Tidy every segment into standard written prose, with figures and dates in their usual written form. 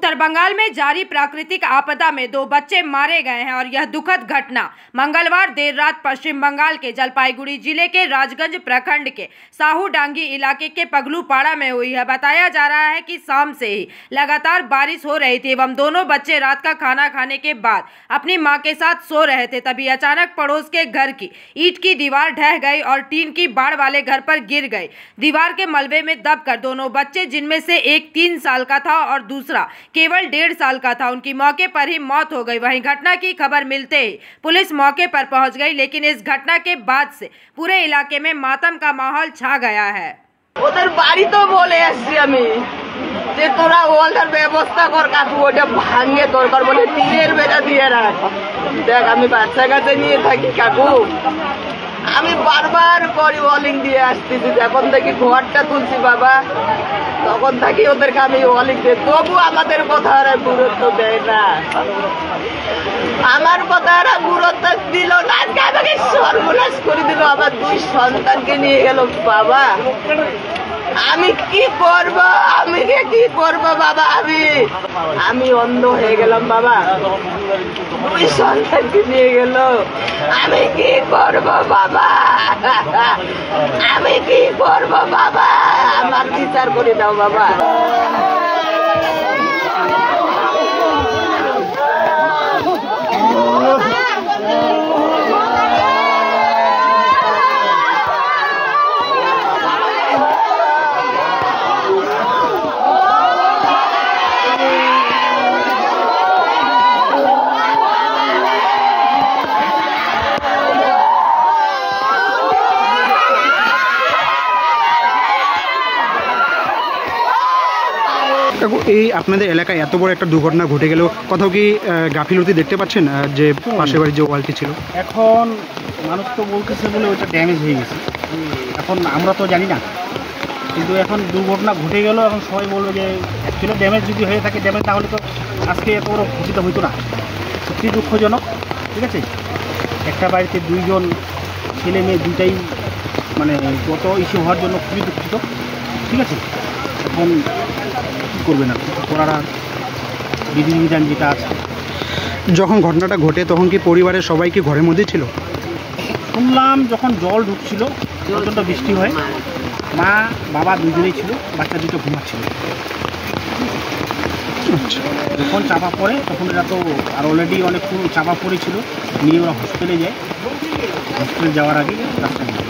उत्तर बंगाल में जारी प्राकृतिक आपदा में 2 बच्चे मारे गए हैं और यह दुखद घटना मंगलवार देर रात पश्चिम बंगाल के जलपाईगुड़ी जिले के राजगंज प्रखंड के साहूडांगी इलाके के पगलूपाड़ा में हुई है। बताया जा रहा है कि शाम से ही लगातार बारिश हो रही थी एवं दोनों बच्चे रात का खाना खाने के बाद अपनी मां के साथ सो रहे थे। तभी अचानक पड़ोस के घर की ईंट की दीवार ढह गई और टीन की बाड़ वाले घर पर गिर गई। दीवार के मलबे में दबकर दोनों बच्चे, जिनमें से एक 3 साल का था और दूसरा केवल 1.5 साल का था, उनकी मौके पर ही मौत हो गई। वहीं घटना की खबर मिलते ही पुलिस मौके पर पहुंच गई, लेकिन इस घटना के बाद से पूरे इलाके में मातम का माहौल छा गया है। ওদের বাড়ি তো বলে আসছি আমি যে তোরা ওয়ালটার ব্যবস্থা কর, কাকু ওটা ভাঙে দরকার বলে টিনের বেড়া দিয়ে রাখ। দেখ আমি বাচ্চা কাছে নিয়ে থাকি কাকু, আমি বারবার করি ওয়ালিং দিয়ে আসতেছি। যখন থেকে ঘরটা তুলছি বাবা তখন থাকি ওদেরকে আমি ওয়ালিং দিই, তবু আমাদের কথা আর গুরুত্ব দেয় না। আমার কথা আর গুরুত্ব দিল না, আমাকে সর্বনাশ করে দিল। আমার 2 সন্তানকে নিয়ে গেল বাবা। আমি কি করব, আমি কি করব বাবা? আমি অন্ধ হয়ে গেলাম বাবা। 2 সন্তানকে নিয়ে গেল, আমি কি করব বাবা? আমি কি করব বাবা? আমার বিচার করে দাও বাবা। এই আপনাদের এলাকায় এত বড় একটা দুর্ঘটনা ঘটে গেল, কোথাও কি গাফিলতি দেখতে পাচ্ছেন? যে পাশের বাড়ির যে ওয়ালটি ছিল, এখন মানুষ তো বলতেছে বলে ওইটা ড্যামেজ হয়ে গেছে। এখন আমরা তো জানি না, কিন্তু এখন দুর্ঘটনা ঘটে গেল। এখন সবাই বলবে যে অ্যাকচুয়ালি ড্যামেজ যদি হয়ে থাকে, ড্যামেজ তাহলে তো আজকে এত বড় ক্ষতিটা হইতো না। সত্যি দুঃখজনক। ঠিক আছে, একটা বাড়িতে 2 জন ছেলে মেয়ে, দুইটাই মানে গত ইস্যু হওয়ার জন্য খুবই দুঃখিত। ঠিক আছে, এখন কী করবে না, ওনারা বিধিবিধান যেটা আছে। যখন ঘটনাটা ঘটে তখন কি পরিবারের সবাই কি ঘরের মধ্যে ছিল? শুনলাম যখন জল ঢুকছিল, প্রচণ্ড বৃষ্টি হয়, মা বাবা 2 জনেই ছিল, বাচ্চা 2টো ঘুমাচ্ছিল। যখন চাপা পড়ে তখন এরা তো আর অলরেডি অনেক চাপা পড়েছিল, নিয়ে ওরা হসপিটালে যায়। হসপিটালে যাওয়ার আগে রাস্তা নিয়ে।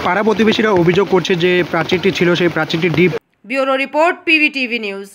পাড়া প্রতিবেশীরা অভিযোগ করছে যে প্রাচীরটি ছিল, সেই প্রাচীরটি deep. Bureau report, PVTV news.